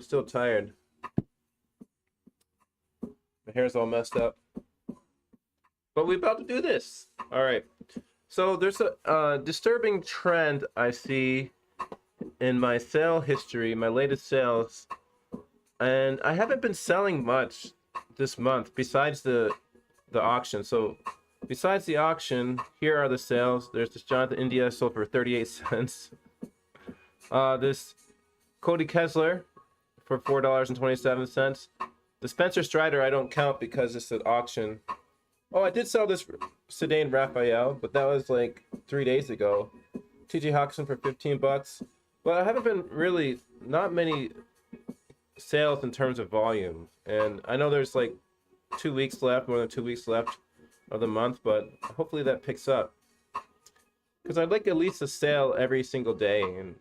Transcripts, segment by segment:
Still tired. My hair's all messed up. But we're about to do this. All right. So there's a disturbing trend I see in my sale history, my latest sales. And I haven't been selling much this month besides the auction. So besides the auction, here are the sales. There's this Jonathan India sold for 38 cents. This Cody Kessler for $4.27. The Spencer Strider I don't count because it's an auction. Oh, I did sell this Sedan Raphael, but that was like 3 days ago. TJ Hawkinson for 15 bucks. But I haven't been really, not many sales in terms of volume. And I know there's like 2 weeks left, more than 2 weeks left of the month, but hopefully that picks up. Because I'd like at least a sale every single day, and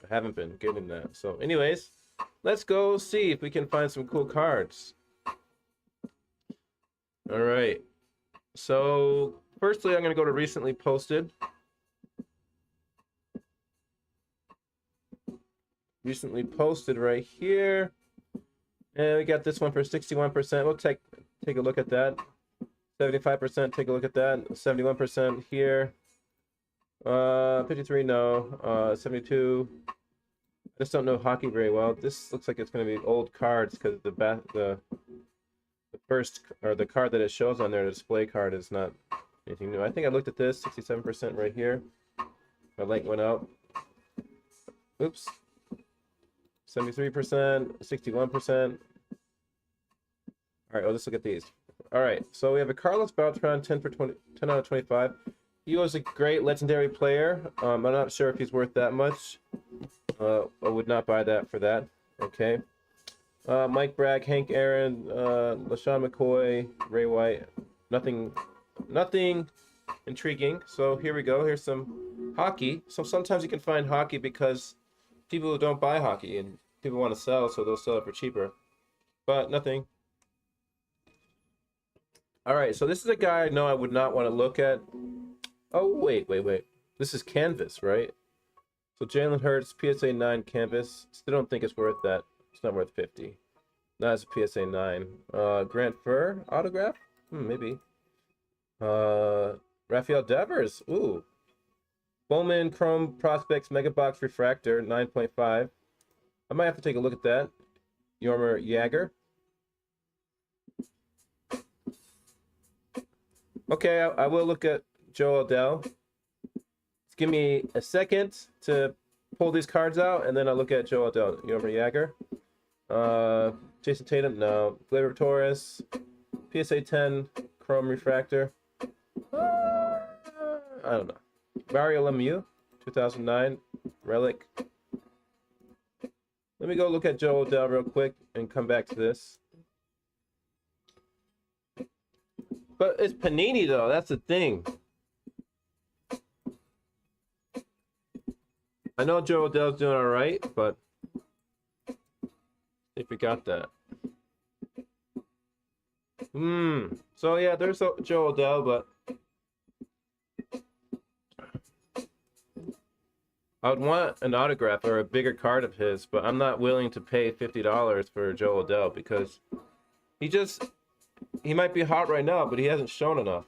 I haven't been getting that. So anyways, let's go see if we can find some cool cards. All right. So firstly, I'm going to go to recently posted. Recently posted right here. And we got this one for 61%. We'll take a look at that. 75%, take a look at that. 71% here. 53, no. 72. I just don't know hockey very well. This looks like it's going to be old cards because the first, or the card that it shows on there, the display card, is not anything new. I think I looked at this, 67% right here. My light went out. Oops. 73%, 61%. All right, let's look at these. All right, so we have a Carlos Beltran, 10 out of 25. He was a great legendary player. I'm not sure if he's worth that much. I would not buy that for that. Okay. Mike Bragg, Hank Aaron, LaShawn McCoy, Ray White. Nothing intriguing. So here we go. Here's some hockey. So sometimes you can find hockey because people who don't buy hockey and people want to sell, so they'll sell it for cheaper. But nothing. All right, so this is a guy I know I would not want to look at. Oh, wait. This is canvas, right? So Jalen Hurts, PSA 9 canvas. Still don't think it's worth that. It's not worth 50. Not as a PSA 9. Grant Furr autograph? Maybe. Rafael Devers. Ooh. Bowman Chrome Prospects Mega Box Refractor 9.5. I might have to take a look at that. Yormer Jagger. Okay, I will look at Joe Odell. Just give me a second to pull these cards out, and then I'll look at Joe Odell. Yormer Jagger. Jason Tatum, no. Gleyber Torres. PSA 10 Chrome Refractor. I don't know. Mario Lemieux, 2009 relic. Let me go look at Joe Odell real quick and come back to this. But it's Panini though, that's the thing. I know Joe Odell's doing all right, but if we got that. So yeah, there's Joe Odell, but I would want an autograph or a bigger card of his, but I'm not willing to pay $50 for Joe Odell because he might be hot right now, but he hasn't shown enough.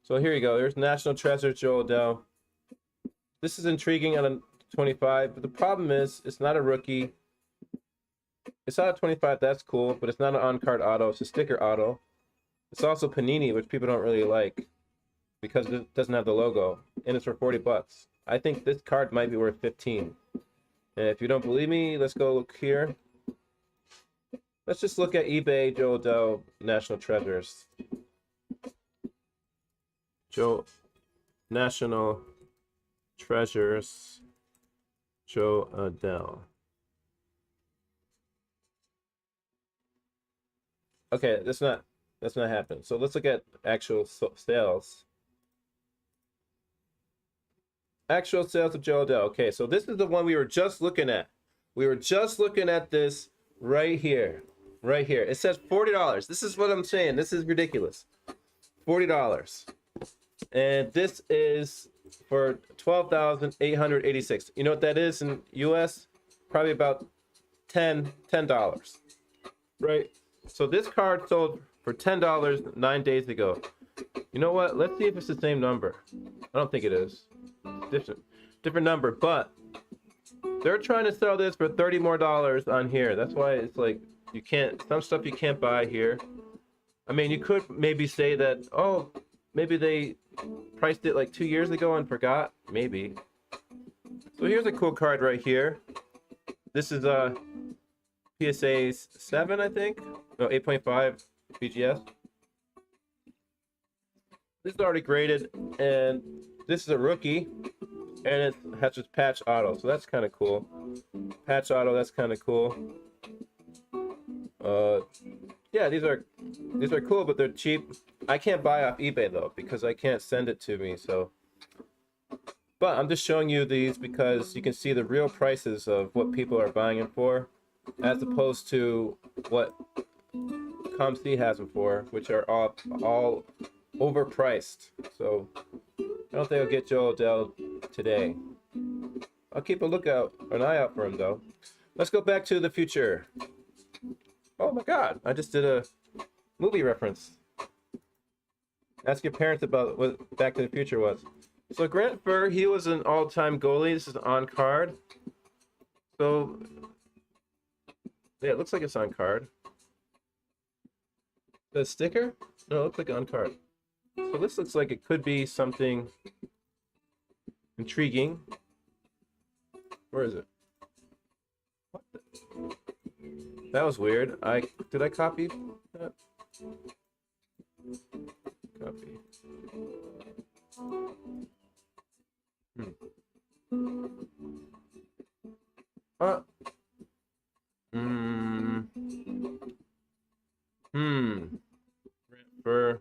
So here you go. There's National Treasure Joe Odell. This is intriguing on a 25, but the problem is it's not a rookie. It's not a 25, that's cool, but it's not an on-card auto. It's a sticker auto. It's also Panini, which people don't really like because it doesn't have the logo, and it's for 40 bucks. I think this card might be worth 15. And if you don't believe me, let's go look here. Let's just look at eBay Joe Odell National Treasures. Joe National Treasures Joe Odell. Okay, that's not happening. So let's look at actual sales. Actual sales of Joe Odell. Okay, so this is the one we were just looking at. We were just looking at this right here. Right here. It says $40. This is what I'm saying. This is ridiculous. $40. And this is for 12,886. You know what that is in US? Probably about $10, right? So this card sold for $10 9 days ago. You know what? Let's see if it's the same number. I don't think it is. Different number, but they're trying to sell this for $30 more on here. That's why it's like you can't, some stuff you can't buy here. I mean, you could maybe say that, oh, maybe they priced it like 2 years ago and forgot. Maybe. So here's a cool card right here. This is a PSA 7, I think. No, 8.5 BGS. This is already graded, and this is a rookie, and it has this patch auto, so that's kind of cool. Patch auto, that's kind of cool. Yeah, these are cool, but they're cheap. I can't buy off eBay though because I can't send it to me. So, but I'm just showing you these because you can see the real prices of what people are buying them for, as opposed to what ComC has them for, which are all overpriced. So I don't think I'll get Joe Odell today. I'll keep an eye out for him though. Let's go back to the future. Oh my God, I just did a movie reference. Ask your parents about what Back to the Future was. So Grant Furr, he was an all-time goalie. This is on card. So yeah, it looks like it's on card. The sticker? No, it looks like on card. So this looks like it could be something intriguing. Where is it? What the? That was weird. Did I copy that? Copy. Grant.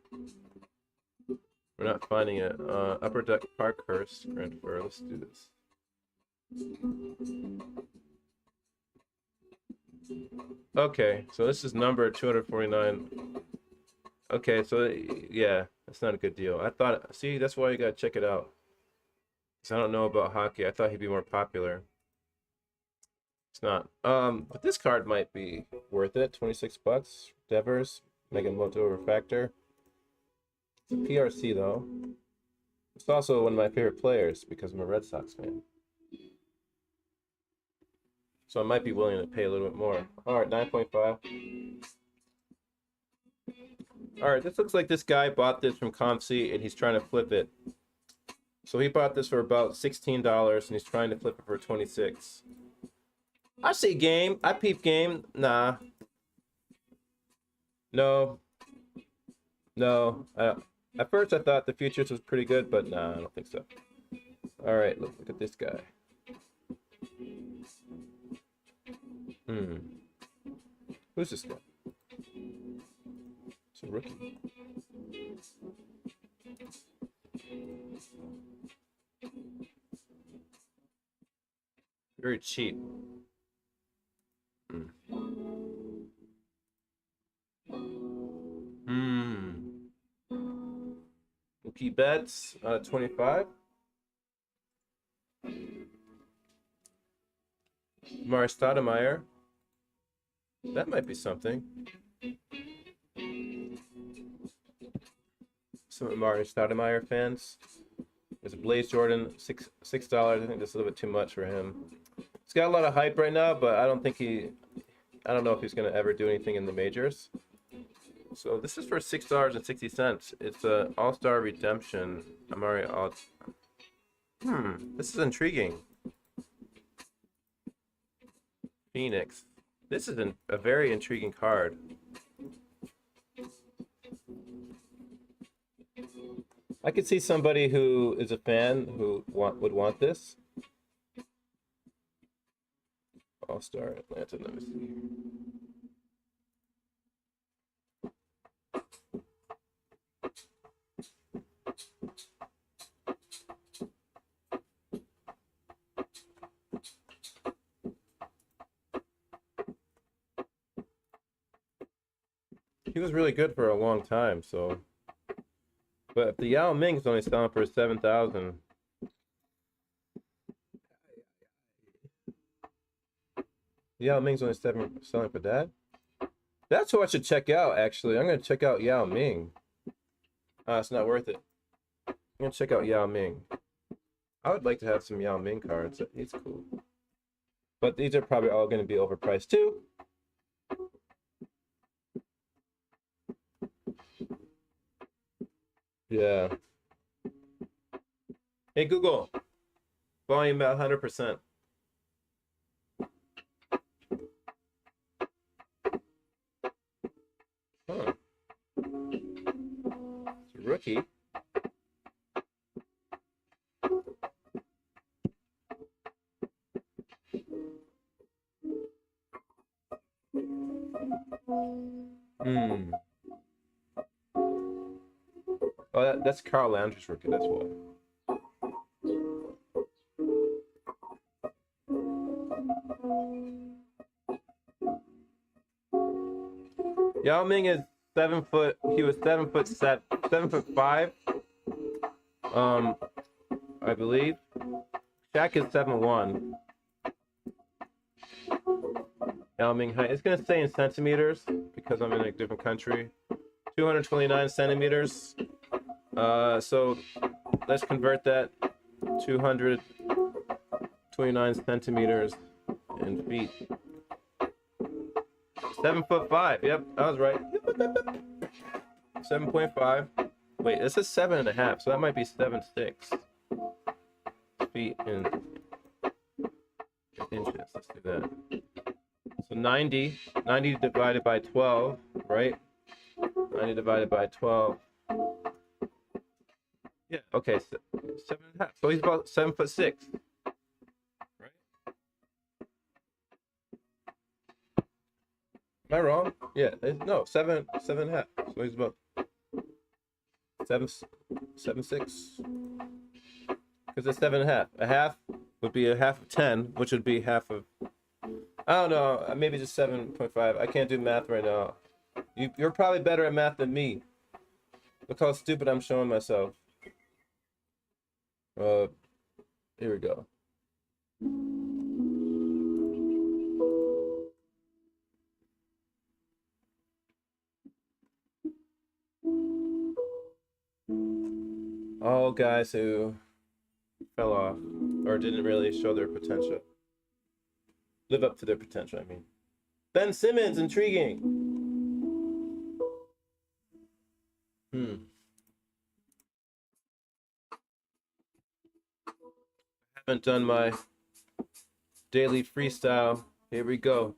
We're not finding it. Upper Deck Parkhurst, Grant Furr. Let's do this. Okay, so this is number 249. Okay, so yeah, that's not a good deal. I thought, see, that's why you gotta check it out. Because I don't know about hockey. I thought he'd be more popular. It's not. But this card might be worth it. 26 bucks. Devers, Megamoto Refractor. It's a PRC though. It's also one of my favorite players because I'm a Red Sox fan. So I might be willing to pay a little bit more. All right, 9.5. All right, this looks like this guy bought this from ComC and he's trying to flip it. So he bought this for about $16 and he's trying to flip it for 26. I see game. I peep game. Nah. No. At first I thought the futures was pretty good, but nah, I don't think so. All right, look at this guy. Who's this guy? It's a rookie. Very cheap. Mookie Betts, 25. Mars Stoudemire. That might be something. Some Mars Stoudemire fans. There's a Blaze Jordan, $6. I think that's a little bit too much for him. He's got a lot of hype right now, but I don't know if he's going to ever do anything in the majors. So this is for $6.60. It's a All-Star Redemption. Amari Alt. This is intriguing. Phoenix. This is a very intriguing card. I could see somebody who is a fan who would want this. All-Star Atlanta. Let me see. He was really good for a long time, so. But if the Yao Ming's only selling for 7,000, Yao Ming's only 7 selling for that. That's who I should check out, actually. I'm gonna check out Yao Ming. It's not worth it. I'm gonna check out Yao Ming. I would like to have some Yao Ming cards. He's cool. But these are probably all gonna be overpriced too. Yeah. Hey Google, volume at 100%. Huh. It's a rookie. Hmm. Oh, that's Carl Landry's rookie. That's why. Yao Ming is 7 foot. He was 7'5". I believe. Shaq is 7'1". Yao Ming height. It's gonna say in centimeters because I'm in a different country. 229 centimeters. So let's convert that. 229 centimeters in feet. 7'5". Yep, I was right. 7.5. Wait, this is 7.5, so that might be 7'6" feet in inches. Let's do that. So 90 divided by 12, right? 90 divided by 12. Yeah, okay, 7.5. So he's about 7'6", right? Am I wrong? Yeah, no, 7.5. So he's about 7'6". Because it's 7.5. A half would be a half of 10, which would be half of. I don't know. Maybe just 7.5. I can't do math right now. You're probably better at math than me. Look how stupid I'm showing myself. Here we go. All guys who fell off or didn't really show their potential. Live up to their potential, I mean. Ben Simmons, intriguing. Haven't done my daily freestyle. Here we go.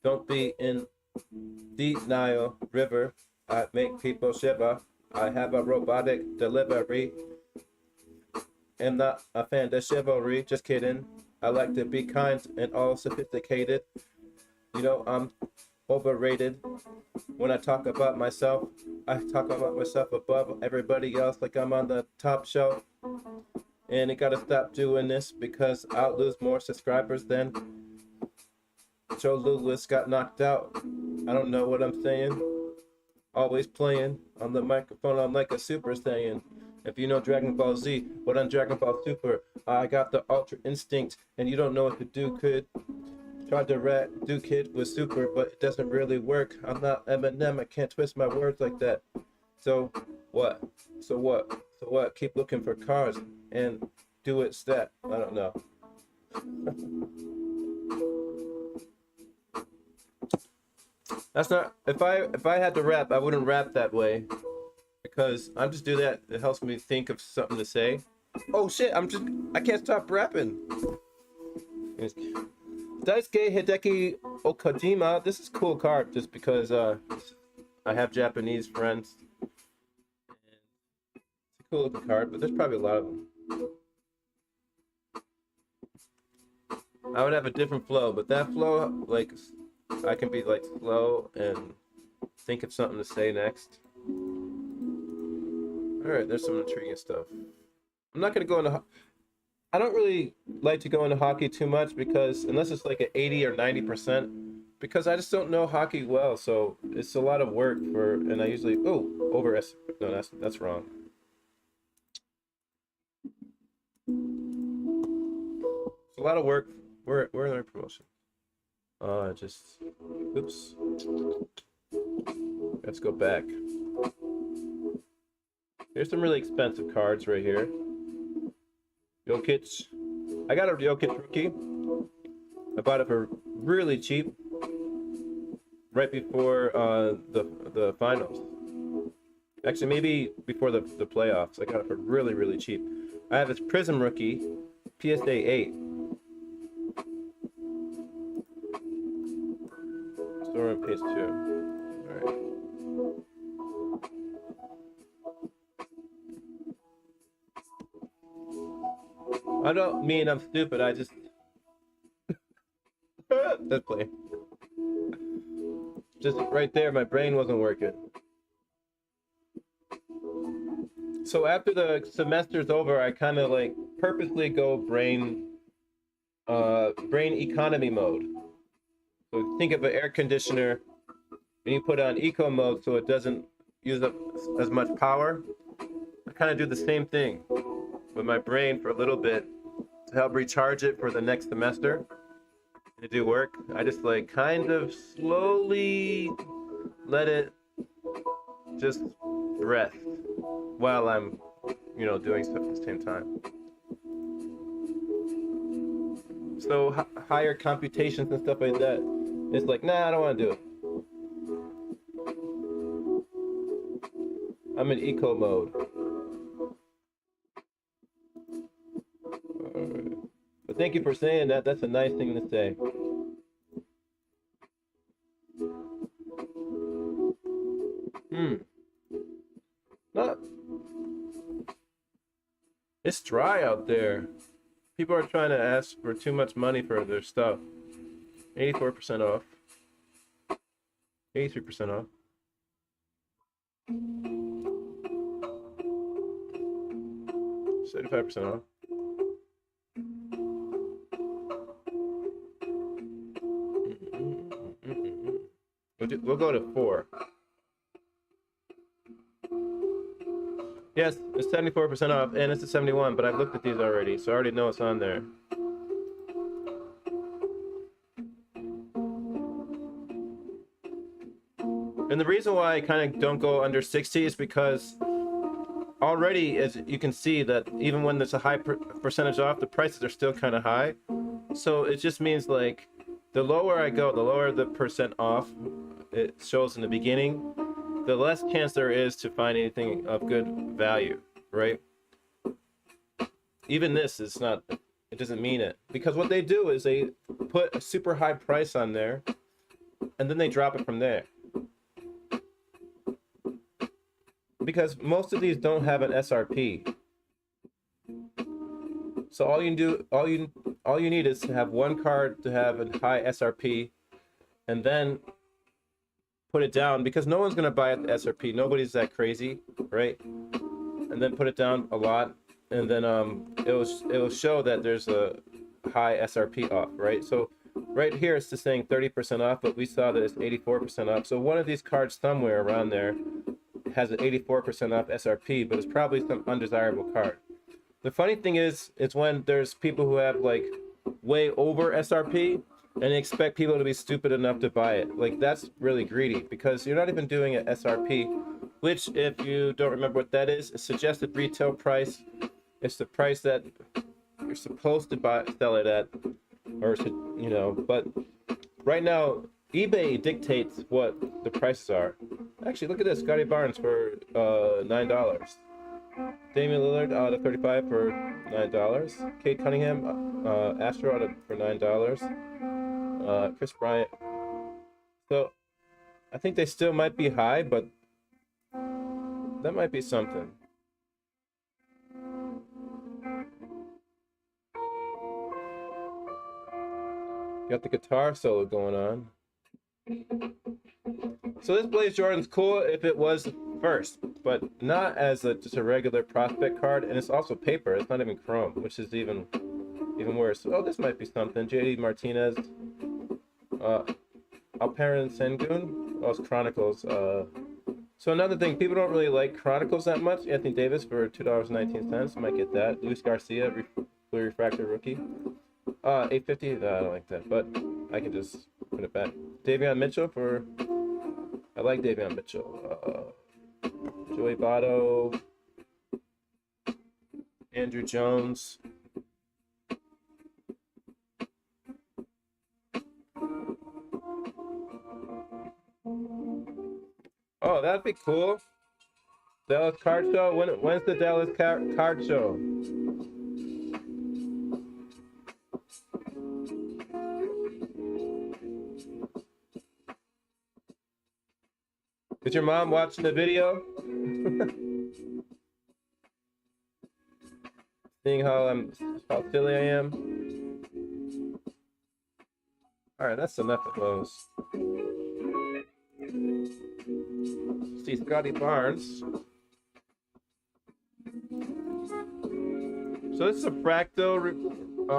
Don't be in denial, river. I make people shiver. I have a robotic delivery. Am not a fan of chivalry. Just kidding. I like to be kind and all sophisticated. You know, I'm overrated. When I talk about myself, I talk about myself above everybody else like I'm on the top shelf. And I gotta stop doing this because I'll lose more subscribers than Joe Louis got knocked out. I don't know what I'm saying. Always playing on the microphone, I'm like a Super Saiyan. If you know Dragon Ball Z, but on Dragon Ball Super, I got the Ultra Instinct, and you don't know what to do, kid. Tried to do kid with Super, but it doesn't really work. I'm not Eminem, I can't twist my words like that. So what? So what? So what? Keep looking for cars and do it stat. I don't know. That's not. If I had to rap, I wouldn't rap that way because I'm just do that. It helps me think of something to say. Oh shit! I can't stop rapping. Daisuke Hideki Okajima. This is a cool card just because I have Japanese friends. It's a cool looking card, but there's probably a lot of them. I would have a different flow, but that flow, like, I can be like slow and think of something to say next. All right, there's some intriguing stuff. I'm not gonna go into. I don't really like to go into hockey too much because unless it's like an 80 or 90%, because I just don't know hockey well. So it's a lot of work for, and I usually no, that's wrong. It's a lot of work. We're in our promotion. Just, oops. Let's go back. Here's some really expensive cards right here. Jokic. I got a Jokic rookie. I bought it for really cheap, right before the finals. Actually, maybe before the playoffs. I got it for really, really cheap. I have his Prism rookie, PSA 8. Store on page 2. Alright. I don't mean I'm stupid, I just... That's play. Just right there, my brain wasn't working. So after the semester's over, I kind of like purposely go brain economy mode. So think of an air conditioner and you put on eco mode so it doesn't use up as much power. I kind of do the same thing with my brain for a little bit to help recharge it for the next semester. To do work, I just like kind of slowly let it just rest while I'm, you know, doing stuff at the same time. So higher computations and stuff like that, it's like, nah, I don't want to do it. I'm in eco mode. Alright. But thank you for saying that. That's a nice thing to say. Not. It's dry out there. People are trying to ask for too much money for their stuff. 84% off. 83% off. 75% off. We'll go to 4. Yes, it's 74% off, and it's a 71, but I've looked at these already, so I already know it's on there. And the reason why I kind of don't go under 60 is because already, as you can see, that even when there's a high percentage off, the prices are still kind of high. So it just means like the lower I go, the lower the percent off it shows in the beginning, the less chance there is to find anything of good value, right? Even this is not, it doesn't mean it. Because what they do is they put a super high price on there, and then they drop it from there. Because most of these don't have an SRP. So all you need is to have one card to have a high SRP, and then put it down, because no one's gonna buy at the SRP. Nobody's that crazy, right? And then put it down a lot, and then it will show that there's a high SRP off, right? So right here it's just saying 30% off, but we saw that it's 84% off. So one of these cards somewhere around there has an 84% off SRP, but it's probably some undesirable card. The funny thing is when there's people who have like way over SRP and they expect people to be stupid enough to buy it. Like, that's really greedy, because you're not even doing an SRP, which, if you don't remember what that is, a suggested retail price. It's the price that you're supposed to sell it at, or, you know, but right now eBay dictates what the prices are. Actually, look at this, Scotty Barnes for $9. Damian Lillard out of 35 for $9. Kate Cunningham, Astro out of for $9. Chris Bryant. So I think they still might be high, but that might be something. Got the guitar solo going on. So this Blaze Jordan's cool if it was first, but not as just a regular prospect card, and it's also paper. It's not even chrome, which is even worse. Oh, this might be something. JD Martinez, Alperen Sengun. Oh, it's Chronicles. So another thing, people don't really like Chronicles that much. Anthony Davis for $2.19. Might get that. Luis Garcia, Blue Refractor rookie. $8.50. No, I don't like that, but I can just put it back. Davion Mitchell for. I like Davion Mitchell. Joey Votto. Andrew Jones. Oh, that'd be cool. Dallas Card Show. When's the Dallas Card Show? Is your mom watching the video? Seeing how silly I am. All right, that's enough of those. See Scotty Barnes. So this is a fractal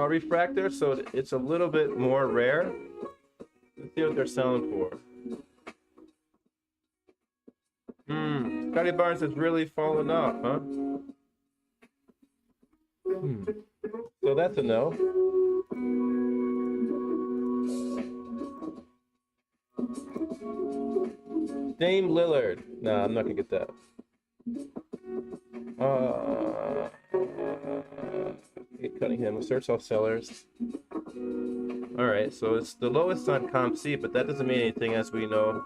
refractor, so it's a little bit more rare. Let's see what they're selling for. Scotty Barnes has really fallen off, huh? So that's a no. Dame Lillard. Nah, I'm not gonna get that. Cunningham. Search all sellers. All right, so it's the lowest on Comp C, but that doesn't mean anything, as we know.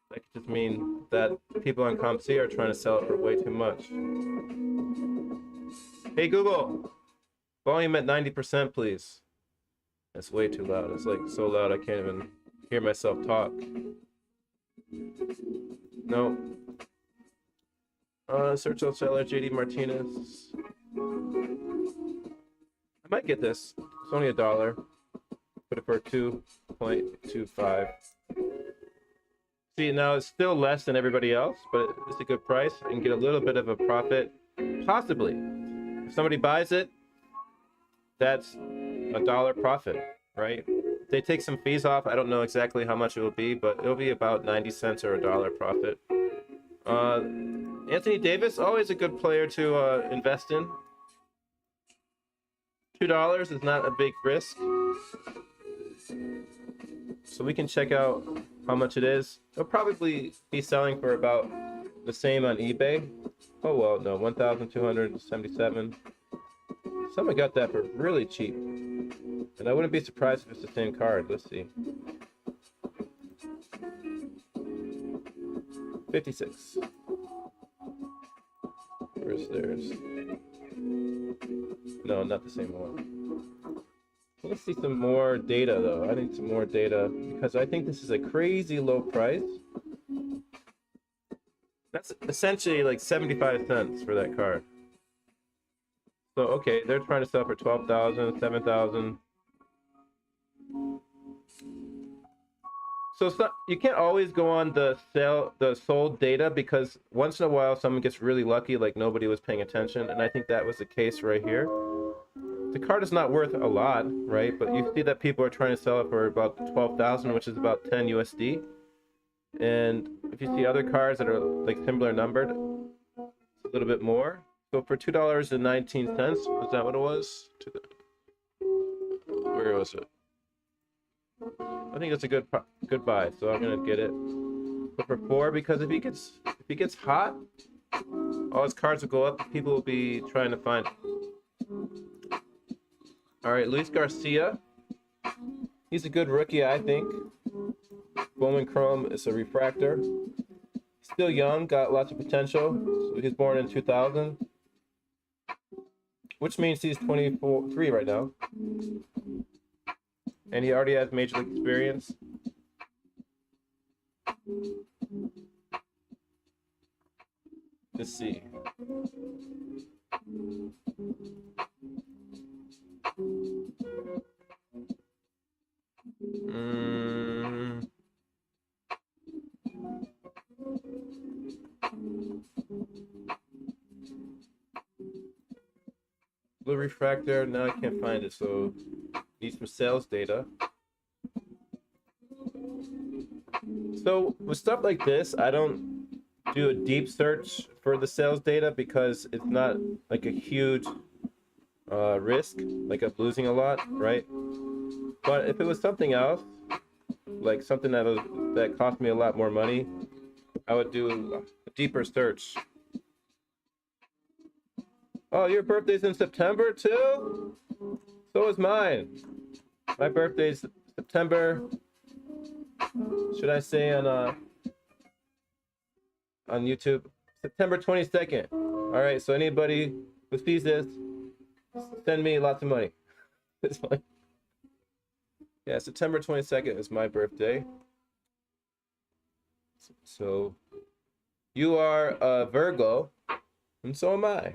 That could just mean that people on Comp C are trying to sell it for way too much. Hey Google, volume at 90%, please. That's way too loud. It's like so loud I can't even hear myself talk. No. Search all seller, JD Martinez. I might get this. It's only $1. Put it for 2.25. See, now it's still less than everybody else, but it's a good price and get a little bit of a profit, possibly. If somebody buys it, that's $1 profit, right? If they take some fees off, I don't know exactly how much it will be, but it'll be about 90 cents or $1 profit. Anthony Davis, always a good player to invest in. $2 is not a big risk. So we can check out how much it is. It'll probably be selling for about the same on eBay. Oh well, no, 1,277. Someone got that for really cheap. And I wouldn't be surprised if it's the same card. Let's see. 56. Where's theirs? No, not the same one. Let's see some more data though. I need some more data because I think this is a crazy low price. That's essentially like 75 cents for that card. So okay, they're trying to sell for 12,000, 7,000. So you can't always go on the sold data because once in a while someone gets really lucky, like nobody was paying attention, and I think that was the case right here. The card is not worth a lot, right? But you see that people are trying to sell it for about 12,000, which is about 10 USD. And if you see other cards that are like similar numbered, it's a little bit more. So for $2.19, was that what it was? Where was it? I think that's a good buy, so I'm gonna get it. But for $4, because if he gets hot, all his cards will go up. People will be trying to find it. All right, Luis Garcia. He's a good rookie, I think. Bowman Chrome is a refractor. Still young, got lots of potential. So he's born in 2000, which means he's 23 right now. And he already has major league experience. Let's see. Blue refractor, now I can't find it, so need some sales data. So with stuff like this, I don't do a deep search for the sales data because it's not like a huge risk, like of losing a lot, right? But if it was something else, like something that cost me a lot more money, I would do a deeper search. Oh, your birthday's in September too? So is mine. My birthday's September. Should I say on YouTube? September 22nd. All right, so anybody who sees this, send me lots of money. It's fine. Yeah, September 22nd is my birthday. So you are a Virgo, and so am I.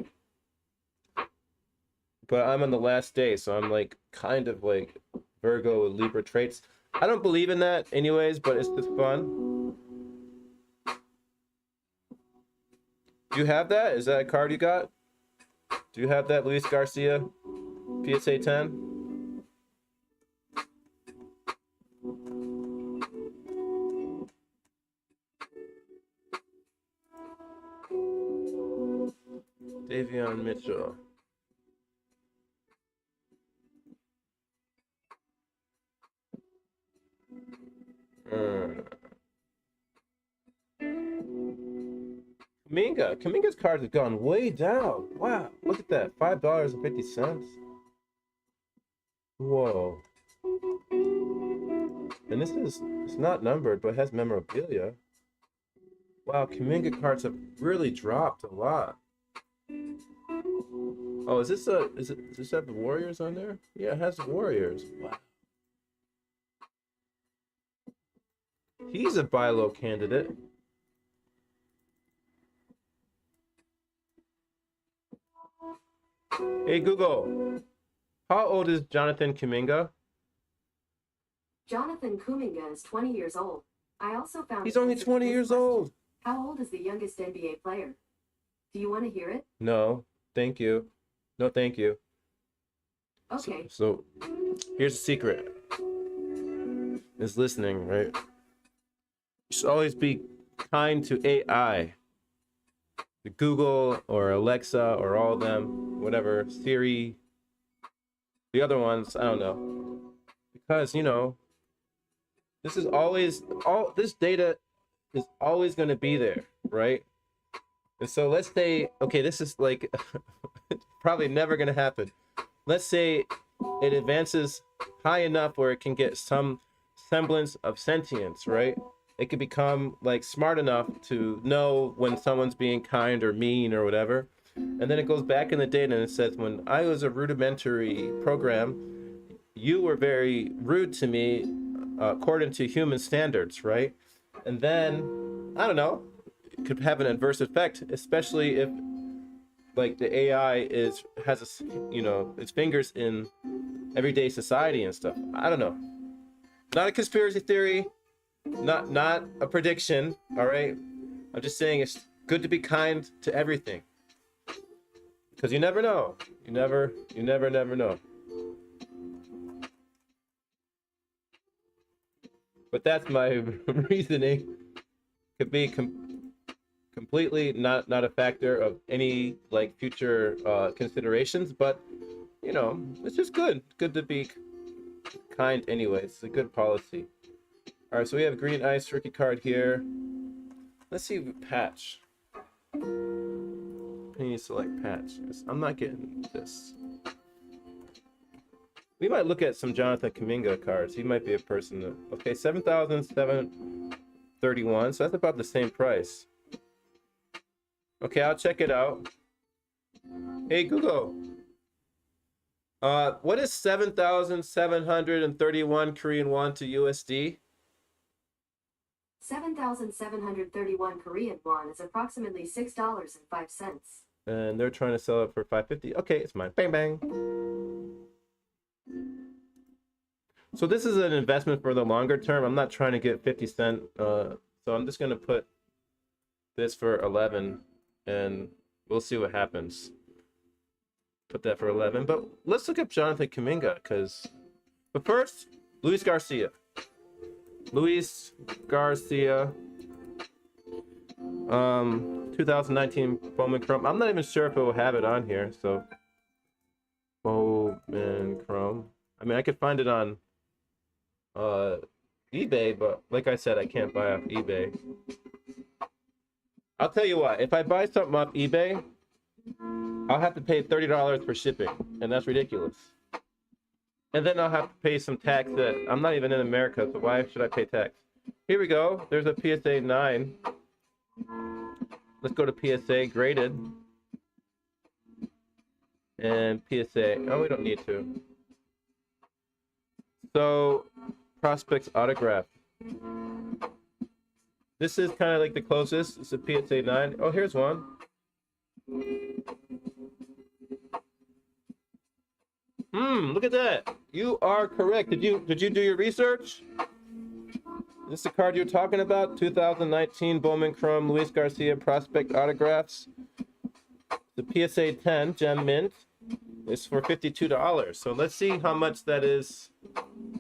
But I'm on the last day, so I'm like kind of like Virgo with Libra traits. I don't believe in that anyways, but it's just fun. Do you have that? Is that a card you got? Do you have that, Luis Garcia? PSA 10? Davion Mitchell. Kaminga's cards have gone way down. Wow, look at that. $5.50. Whoa. And it's not numbered, but it has memorabilia. Wow, Kaminga cards have really dropped a lot. Oh, does this have the Warriors on there? Yeah, it has the Warriors. Wow. He's a buy low candidate. Hey Google, how old is Jonathan Kuminga? Jonathan Kuminga is 20 years old. I also found he's only 20 years old. How old is the youngest NBA player? Do you want to hear it? No, thank you. No, thank you. Okay. So here's the secret. Is listening, right? You should always be kind to AI. The Google or Alexa or all of them, whatever, Siri, the other ones, I don't know. Because, you know, this data is always going to be there, right? And so let's say, okay, this is like probably never going to happen. Let's say it advances high enough where it can get some semblance of sentience, right? It could become like smart enough to know when someone's being kind or mean or whatever. And then it goes back in the data and it says, when I was a rudimentary program, you were very rude to me according to human standards, right? And then, I don't know, it could have an adverse effect, especially if like the AI has its fingers in everyday society and stuff. I don't know. Not a conspiracy theory. Not a prediction, all right? I'm just saying it's good to be kind to everything. Because you never know. You never know. But that's my reasoning. Could be completely not a factor of any like future considerations, but you know, it's just good to be kind anyway. It's a good policy. All right, so we have green ice rookie card here. Let's see patch. Can you select patch? I'm not getting this. We might look at some Jonathan Kuminga cards. He might be a person that, okay, 7,731. So that's about the same price. Okay, I'll check it out. Hey Google. What is 7,731 Korean won to USD? 7,731 Korean won is approximately $6.05. And they're trying to sell it for $5.50. Okay, it's mine. Bang bang. So this is an investment for the longer term. I'm not trying to get 50 cent. So I'm just gonna put this for 11, and we'll see what happens. Put that for 11. But let's look up Jonathan Kuminga, but first, Luis Garcia. Luis Garcia, 2019 Bowman Chrome. I'm not even sure if it will have it on here. So Bowman Chrome. I mean, I could find it on eBay, but like I said, I can't buy off eBay. I'll tell you what, if I buy something off eBay, I'll have to pay $30 for shipping, and that's ridiculous. And then I'll have to pay some tax that I'm not even in America, so why should I pay tax? Here we go. There's a PSA 9. Let's go to PSA graded. And PSA. Oh, we don't need to. So, Prospects autograph. This is kind of like the closest. It's a PSA 9. Oh, here's one. Look at that. You are correct. Did you do your research? This is the card you're talking about? 2019 Bowman Chrome Luis Garcia Prospect Autographs. The PSA 10 Gem Mint is for $52. So let's see how much that is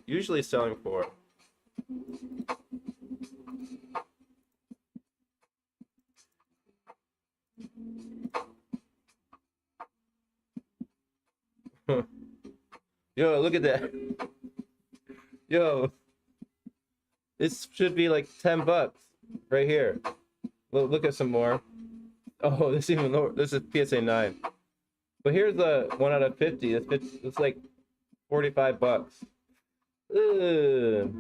usually selling for. Yo, look at that. Yo, this should be like $10 right here. Look at some more. Oh, this is even lower. This is PSA 9. But here's the 1 out of 50. It's like $45. Ugh.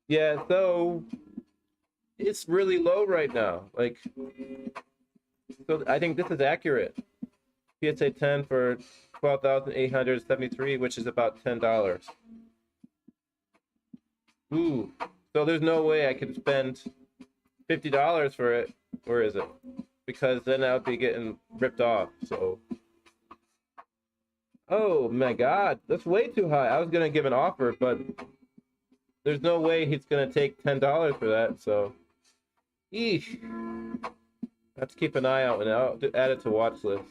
Yeah, so it's really low right now. Like, so I think this is accurate. PSA 10 for $12,873, which is about $10. Ooh, so there's no way I could spend $50 for it. Where is it? Because then I would be getting ripped off. So, oh my God, that's way too high. I was gonna give an offer, but there's no way he's gonna take $10 for that. So, eesh. I have to keep an eye out and I'll add it to watch list.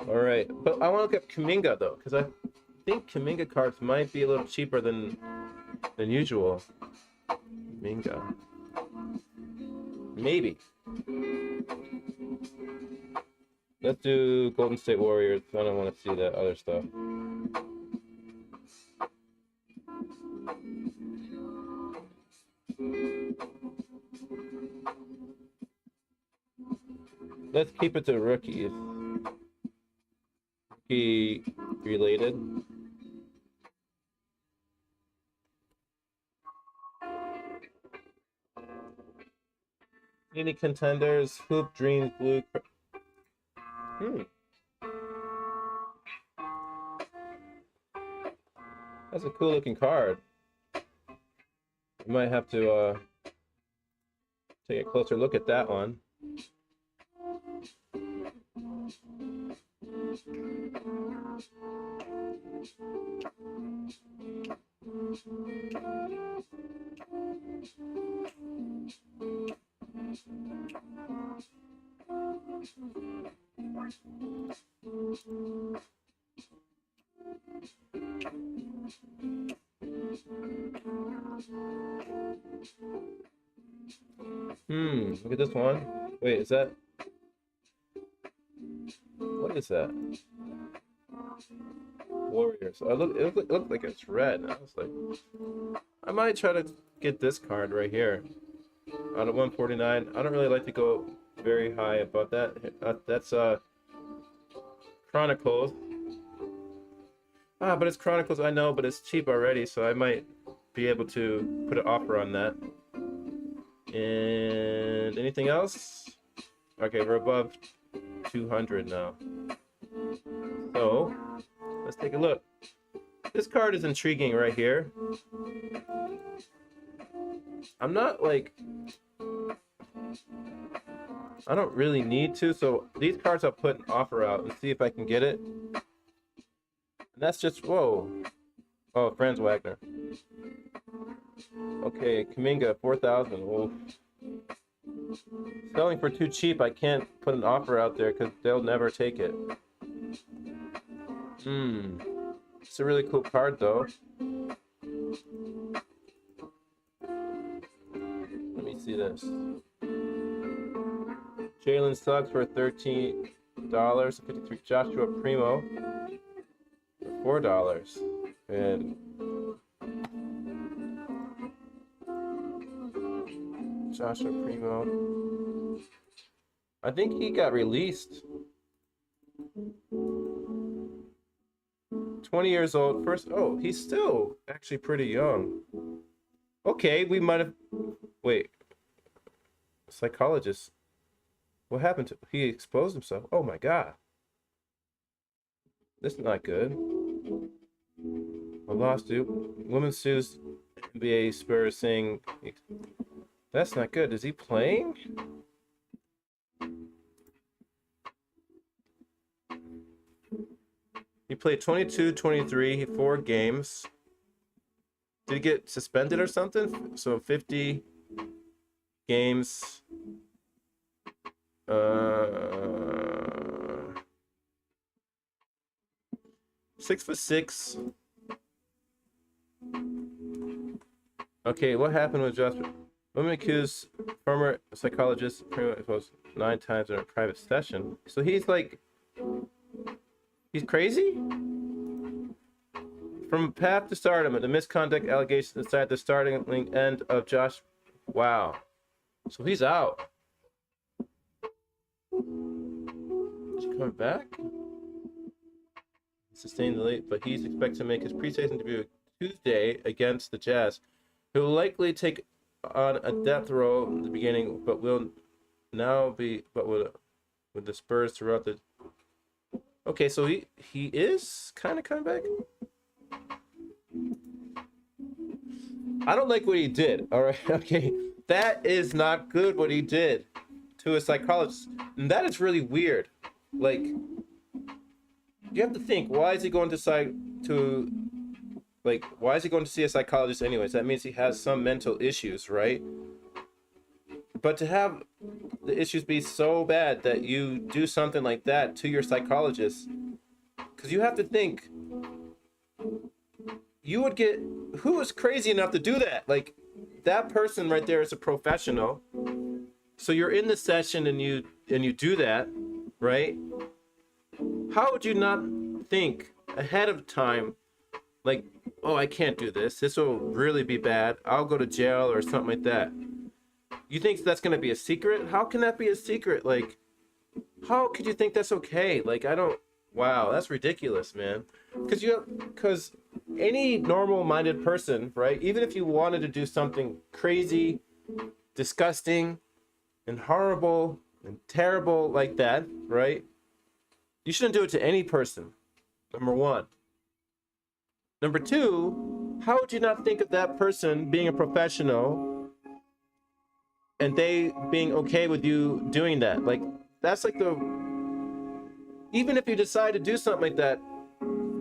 All right, but I want to look at Kuminga though, because I think Kuminga cards might be a little cheaper than usual. Kuminga, maybe. Let's do Golden State Warriors. I don't want to see that other stuff. Let's keep it to rookies. Rookie related. Any contenders? Hoop Dreams Blue. That's a cool looking card. You might have to take a closer look at that one. Look at this one. Wait, is that? What is that? Warriors. It looked like it's red. I was like, I might try to get this card right here. Out of 149. I don't really like to go very high above that. That's Chronicles. But it's Chronicles, I know, but it's cheap already, so I might be able to put an offer on that. And anything else? Okay, we're above 200 now. So, let's take a look. This card is intriguing right here. I'm not like... I don't really need to, so these cards I'll put an offer out and see if I can get it. And that's just, whoa. Oh, Franz Wagner. Okay, Kuminga, 4,000. Well, selling for too cheap, I can't put an offer out there because they'll never take it. It's a really cool card, though. Let me see this. Jalen Suggs for $13. 53. Joshua Primo for $4. And Joshua Primo. I think he got released. 20 years old. First, oh, he's still actually pretty young. Okay, we might have. Wait. Psychologist. What happened to. He exposed himself. Oh my god. This is not good. A lawsuit. Woman sues NBA Spurs saying. That's not good. Is he playing? He played 22, 23, 4 games. Did he get suspended or something? So 50 games. 6'6". Okay, what happened with Josh? Women accused former psychologist exposed 9 times in a private session. So he's like, he's crazy? From path to stardom, the misconduct allegations inside the starting end of Josh. Wow. So he's out. Is he coming back? Sustained the late, but he's expected to make his preseason debut Tuesday against the Jazz. He'll likely take on a depth role in the beginning, but will now be with the Spurs throughout the. Okay, so he is kind of coming back. I don't like what he did. All right, okay, that is not good what he did to a psychologist, and that is really weird. Like, you have to think, why is he going to why is he going to see a psychologist anyways? That means he has some mental issues, right? But to have the issues be so bad that you do something like that to your psychologist, because you have to think, you would get, who is crazy enough to do that? Like, that person right there is a professional. So you're in the session and you do that, right? How would you not think ahead of time, like, oh, I can't do this. This will really be bad. I'll go to jail or something like that. You think that's going to be a secret? How can that be a secret? Like, how could you think that's okay? Like, wow, that's ridiculous, man. Because any normal-minded person, right, even if you wanted to do something crazy, disgusting, and horrible, and terrible like that, right, you shouldn't do it to any person, number one. Number two, how would you not think of that person being a professional and they being okay with you doing that? Like, that's like even if you decide to do something like that,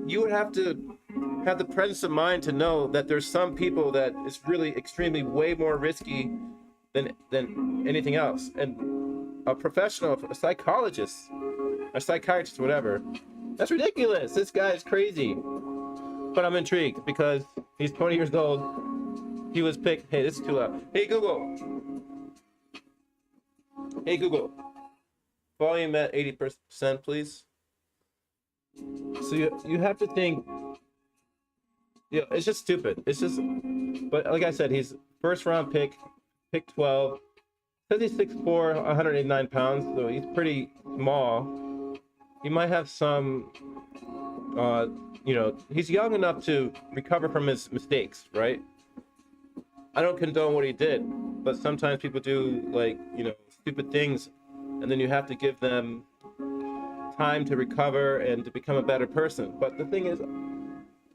you would have to have the presence of mind to know that there's some people that it's really extremely way more risky than anything else. And a professional, a psychologist, a psychiatrist, whatever, that's ridiculous. This guy is crazy. But I'm intrigued because he's 20 years old. He was picked. Hey, this is too loud. Hey, Google. Hey, Google. Volume at 80%, please. So you have to think. Yeah, it's just stupid. It's just. But like I said, he's first round pick 12. Says he's 6'4", 189 pounds, so he's pretty small. He might have some. He's young enough to recover from his mistakes, right? I don't condone what he did, but sometimes people do, like, stupid things, and then you have to give them time to recover and to become a better person. But the thing is,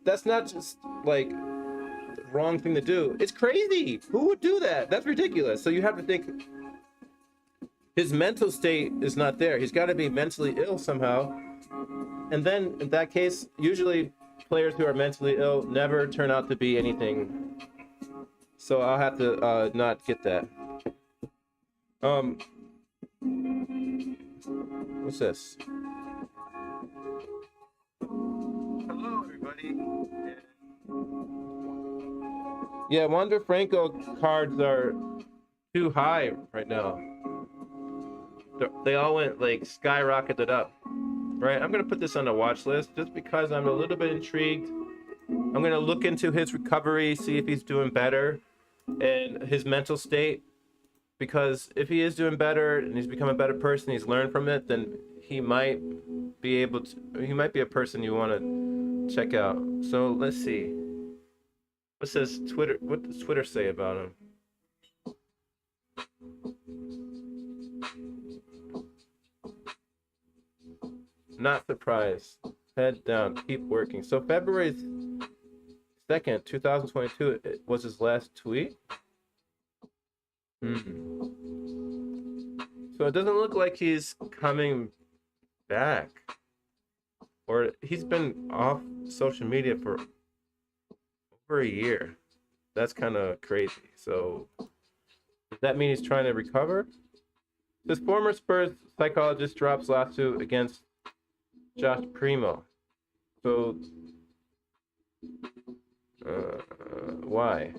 that's not just, like, the wrong thing to do. It's crazy. Who would do that? That's ridiculous. So you have to think his mental state is not there. He's got to be mentally ill somehow. And then, in that case, usually players who are mentally ill never turn out to be anything. So I'll have to not get that. What's this? Hello, everybody. Yeah, Wander Franco cards are too high right now. They all went, like, skyrocketed up. Right, I'm gonna put this on the watch list just because I'm a little bit intrigued. I'm gonna look into his recovery, see if he's doing better, and his mental state. because if he is doing better and he's become a better person, he's learned from it, then he might be able to. He might be a person you want to check out. So let's see. What says Twitter? What does Twitter say about him? Not surprised. Head down. Keep working. So February 2nd, 2022 it was his last tweet. So it doesn't look like he's coming back. Or he's been off social media for over a year. That's kind of crazy. So does that mean he's trying to recover? This former Spurs psychologist drops lawsuit against Josh Primo. So why?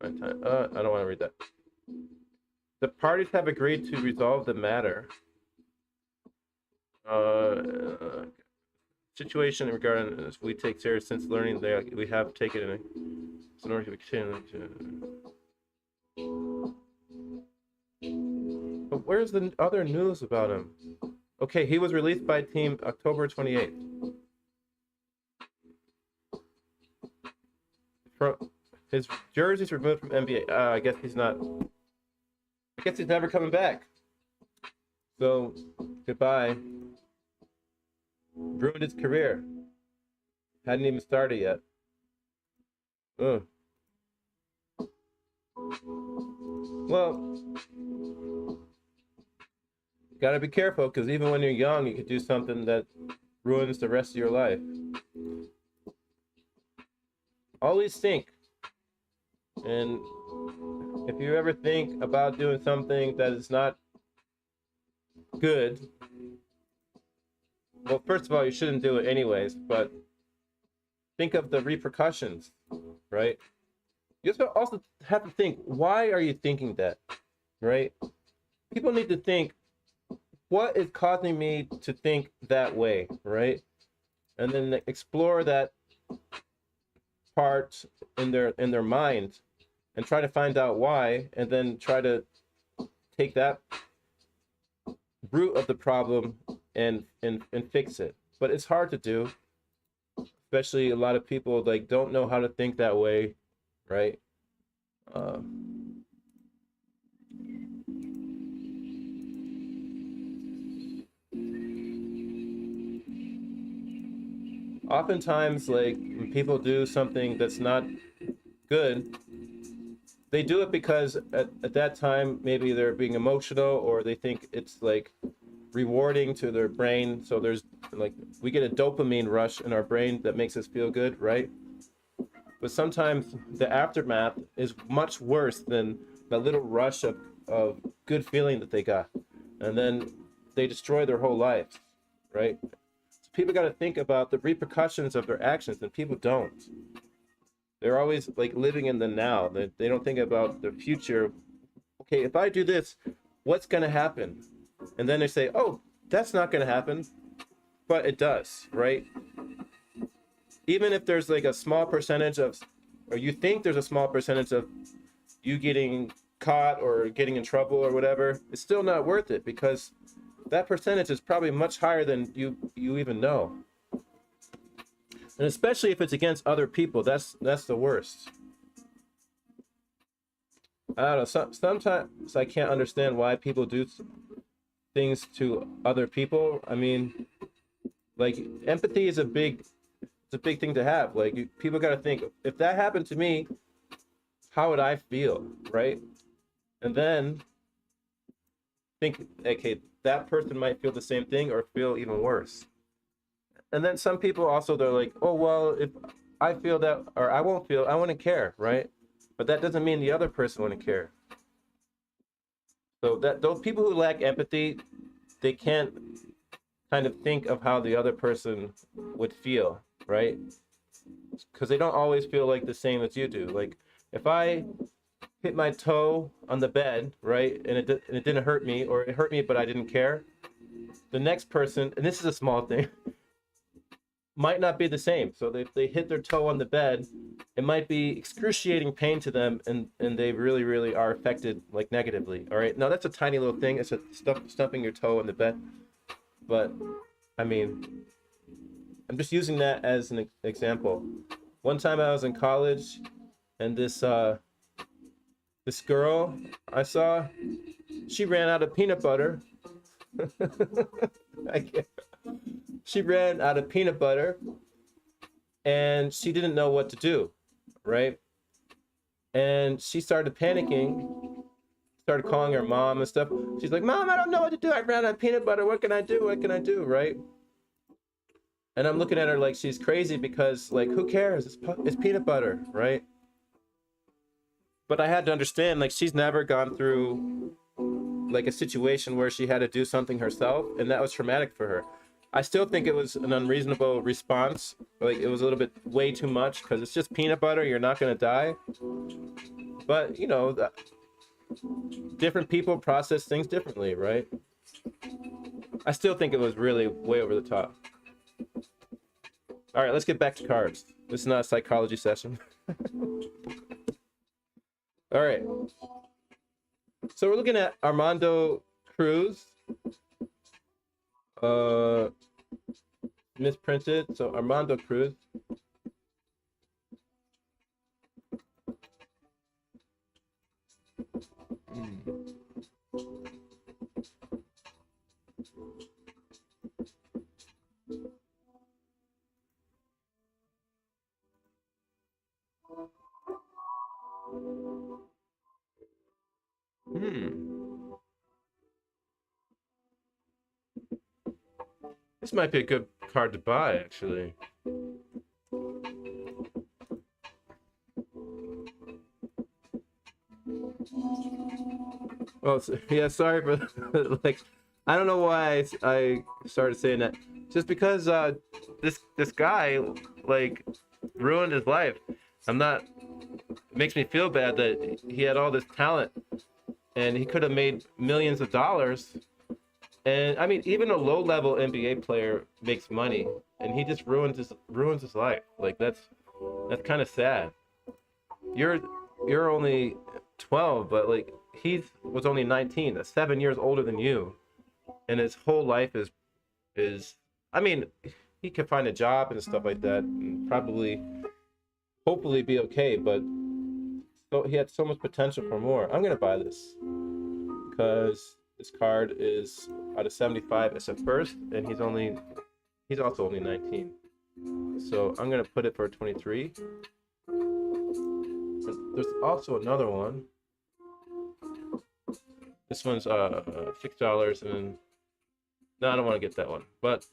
I don't want to read that. The parties have agreed to resolve the matter. Situation regarding this we take serious since learning that we have taken in order to continue to. But where's the other news about him? Okay, he was released by team October 28th. From his jersey's removed from NBA. I guess he's not. I guess he's never coming back. So, goodbye. Ruined his career. Hadn't even started yet. Ugh. Well, gotta be careful because even when you're young, you could do something that ruins the rest of your life. Always think. And if you ever think about doing something that is not good, well, first of all, you shouldn't do it anyways, but think of the repercussions, right? You also have to think, why are you thinking that, right? People need to think, what is causing me to think that way, right? And then explore that part in their mind and try to find out why, and then try to take that root of the problem and fix it. But it's hard to do, especially a lot of people like don't know how to think that way, right? Oftentimes, like when people do something that's not good, they do it because at that time maybe they're being emotional, or they think it's like rewarding to their brain. So there's like, we get a dopamine rush in our brain that makes us feel good, right? But sometimes the aftermath is much worse than that little rush of good feeling that they got, and then they destroy their whole life, right? So people got to think about the repercussions of their actions, and people don't. They're always like living in the now. They don't think about the future. Okay, if I do this, what's going to happen? And then they say, oh, that's not going to happen. But it does, right? Even if there's like a small percentage of, or you think there's a small percentage of you getting caught or getting in trouble or whatever, it's still not worth it, because that percentage is probably much higher than you even know. And especially if it's against other people, that's the worst. I don't know. Sometimes I can't understand why people do things to other people. I mean, like empathy is a big thing to have. Like people got to think, if that happened to me, how would I feel, right? And then think, okay, that person might feel the same thing or feel even worse. And then some people also, they're like, oh, well, if I feel that, or I wouldn't care, right? But that doesn't mean the other person wouldn't care. So that those people who lack empathy, they can't kind of think of how the other person would feel, right? Because they don't always feel like the same as you do. Like if I hit my toe on the bed, right, and it didn't hurt me, or it hurt me but I didn't care, the next person, and this is a small thing, might not be the same. So if they hit their toe on the bed, it might be excruciating pain to them, and they really, really are affected like negatively. All right. Now that's a tiny little thing. It's a stumping your toe on the bed, but I mean, I'm just using that as an example. One time I was in college, and this girl I saw, she ran out of peanut butter. I can't. She ran out of peanut butter, and she didn't know what to do, right? And she started panicking, started calling her mom and stuff. She's like, "Mom, I don't know what to do. I ran out of peanut butter. What can I do? What can I do?" Right? And I'm looking at her like she's crazy because, like, who cares? It's peanut butter, right? But I had to understand, like, she's never gone through like a situation where she had to do something herself, and that was traumatic for her. I still think it was an unreasonable response. Like, it was a little bit way too much because it's just peanut butter. You're not going to die. But, you know, different people process things differently, right? I still think it was really way over the top. All right, let's get back to cards. This is not a psychology session. All right. So we're looking at Armando Cruz. Misprinted. So Armando Cruz. This might be a good card to buy, actually. Well, yeah, sorry for like, I don't know why I started saying that. Just because this guy like ruined his life. I'm not. It makes me feel bad that he had all this talent and he could have made millions of dollars. And I mean, even a low-level NBA player makes money, and he just ruins his life. Like that's kind of sad. You're only 12, but like he was only 19. That's 7 years older than you, and his whole life is. I mean, he could find a job and stuff like that, and probably, hopefully, be okay. But so he had so much potential for more. I'm gonna buy this because this card is out of 75. It's a first, and he's also only 19. So I'm gonna put it for 23. There's also another one. This one's $6, and no, I don't want to get that one. But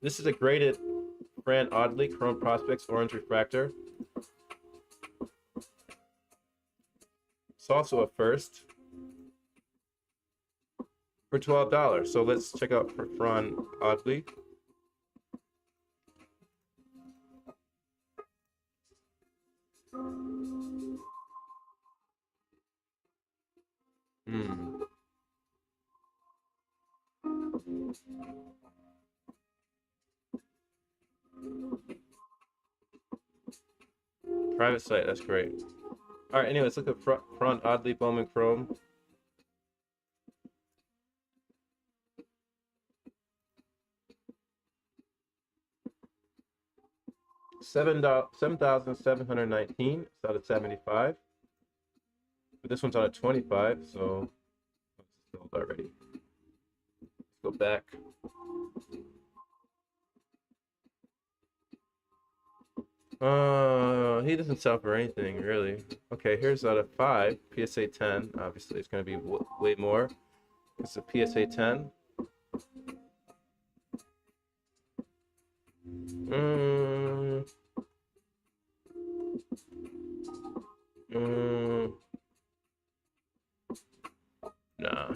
this is a graded Fran Audley Chrome Prospects Orange Refractor. It's also a first for $12. So let's check out Fran Audley. Private site, that's great. All right, anyway, let's look at Fran Audley Bowman Chrome. $7,719. It's out of 75. But this one's out of 25, so it's sold already. Let's go back. He doesn't sell for anything, really. Okay, here's out of 5. PSA 10. Obviously, it's going to be way more. It's a PSA 10. Nah.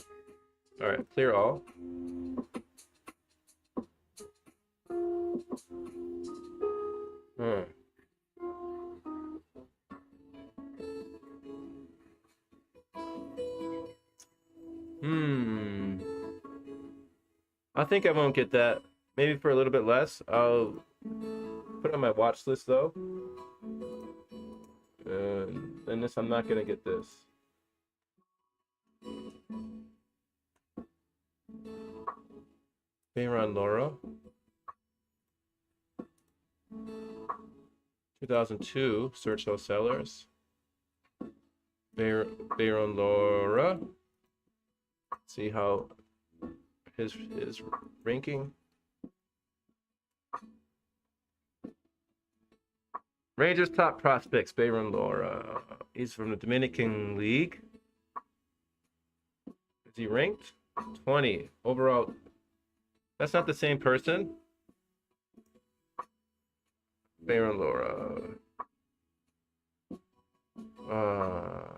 All right, clear all. I think I won't get that. Maybe for a little bit less. I'll put on my watch list though. And this, I'm not gonna get this. Bayron Laura. 2002, search those sellers. Bayron Laura. See how his ranking. Rangers top prospects, Bayron Laura. He's from the Dominican League. Is he ranked? 20 overall. That's not the same person. Bayron Laura.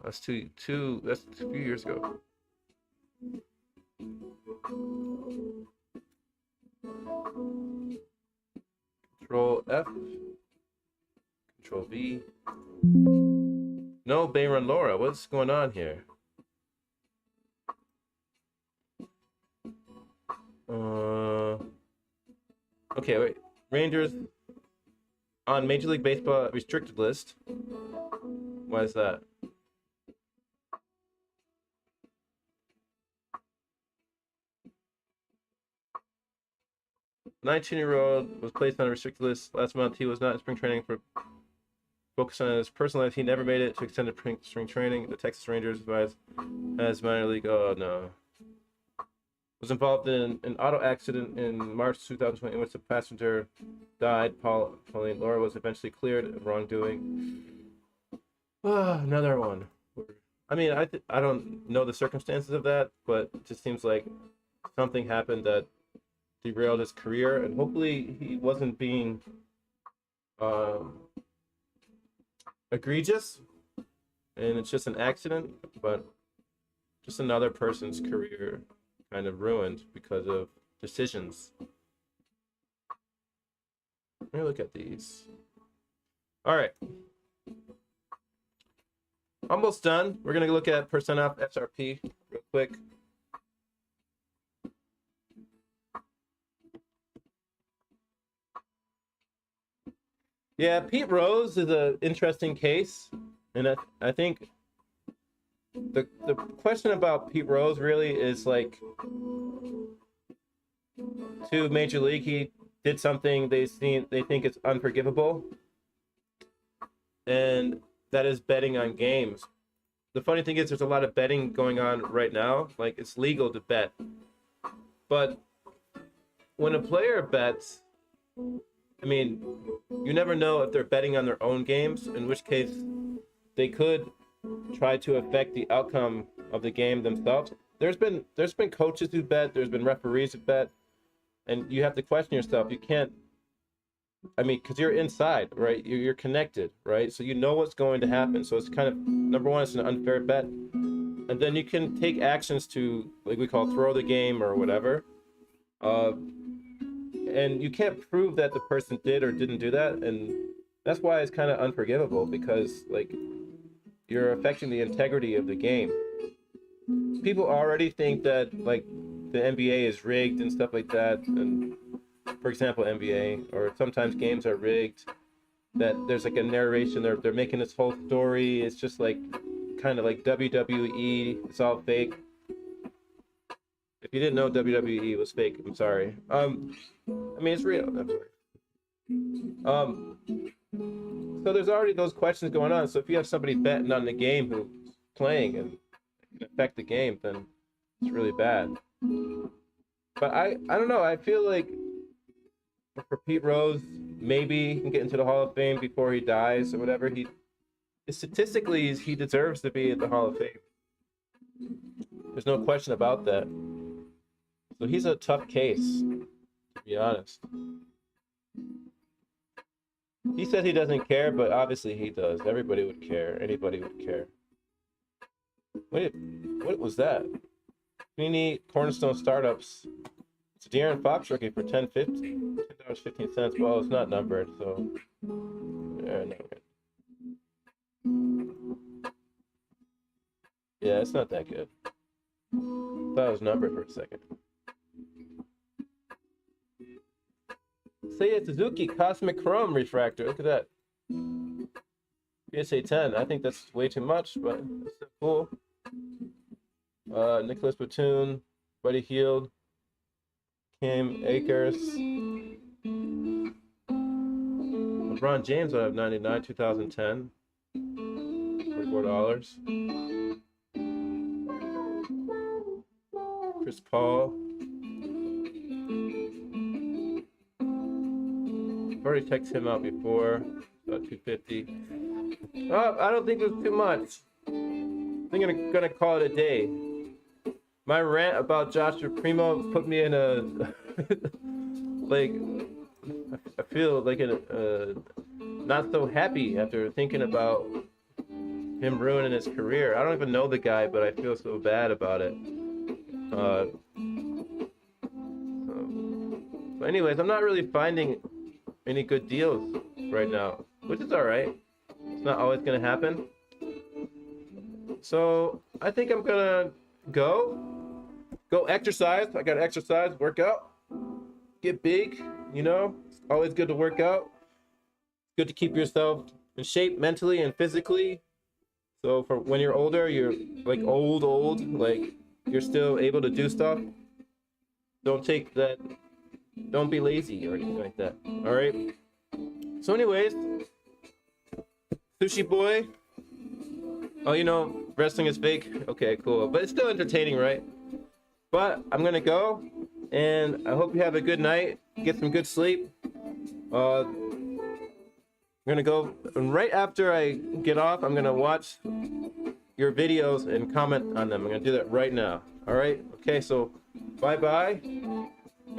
That's that's 2 years ago. Control F. Control V. No Bayron Laura. What's going on here? Okay, wait. Rangers on Major League Baseball restricted list. Why is that? The 19-year-old was placed on a restricted list last month. He was not in spring training for focus on his personal life. He never made it to extended spring training. The Texas Rangers advised as minor league. Oh no. Was involved in an auto accident in March 2020 in which the passenger died. Pauline Laura was eventually cleared of wrongdoing. Another one. I mean, I don't know the circumstances of that, but it just seems like something happened that derailed his career, and hopefully he wasn't being egregious, and it's just an accident, but just another person's career kind of ruined because of decisions. Let me look at these. All right. Almost done. We're going to look at percent off SRP real quick. Yeah, Pete Rose is an interesting case. And I think the question about Pete Rose really is like, to Major League, he did something they think is unforgivable, and that is betting on games. The funny thing is there's a lot of betting going on right now. Like, it's legal to bet. But when a player bets, I mean, you never know if they're betting on their own games, in which case they could try to affect the outcome of the game themselves. There's been coaches who bet, there's been referees who bet, and you have to question yourself. You can't, I mean, because you're inside, right? You're connected, right? So you know what's going to happen. So it's kind of, number one, it's an unfair bet. And then you can take actions to, like we call, throw the game or whatever. And you can't prove that the person did or didn't do that. And that's why it's kind of unforgivable, because, like, you're affecting the integrity of the game. People already think that, like, the NBA is rigged and stuff like that. And, for example, NBA, or sometimes games are rigged, that there's like a narration, they're making this whole story. It's just like kind of like WWE. It's all fake. If you didn't know WWE was fake, I'm sorry. I mean, it's real. I'm sorry. So there's already those questions going on. So if you have somebody betting on the game who's playing and can affect the game, then it's really bad. But I don't know. I feel like for Pete Rose, maybe he can get into the Hall of Fame before he dies or whatever. Statistically, he deserves to be at the Hall of Fame. There's no question about that. So he's a tough case, to be honest. He says he doesn't care, but obviously he does. Everybody would care. Anybody would care. What was that? Community Cornerstone Startups. It's a De'Aaron Fox rookie for $10.15. Well, it's not numbered, so yeah, it's not that good. I thought it was numbered for a second. Seiya Suzuki Cosmic Chrome Refractor. Look at that. PSA 10. I think that's way too much, but it's still cool. Nicholas Batum, Buddy Hield, Cam Akers. LeBron James out of 99, 2010. $44. Chris Paul. I've already texted him out before. About 250. Oh, I don't think it was too much. I think I'm gonna call it a day. My rant about Joshua Primo put me in a like. I feel like not so happy after thinking about him ruining his career. I don't even know the guy, but I feel so bad about it. So anyways, I'm not really finding any good deals right now, which is all right. It's not always gonna happen. So I think I'm gonna go exercise. I gotta exercise, work out, get big. You know, it's always good to work out. Good to keep yourself in shape mentally and physically. So for when you're older, you're like old, like you're still able to do stuff. Don't take that. Don't be lazy or anything like that. All right. So anyways, Sushi Boy. Oh, you know, wrestling is fake. Okay, cool. But it's still entertaining, right? But I'm gonna go, and I hope you have a good night. Get some good sleep. I'm gonna go, and right after I get off, I'm gonna watch your videos and comment on them. I'm gonna do that right now. All right. Okay. So, bye bye.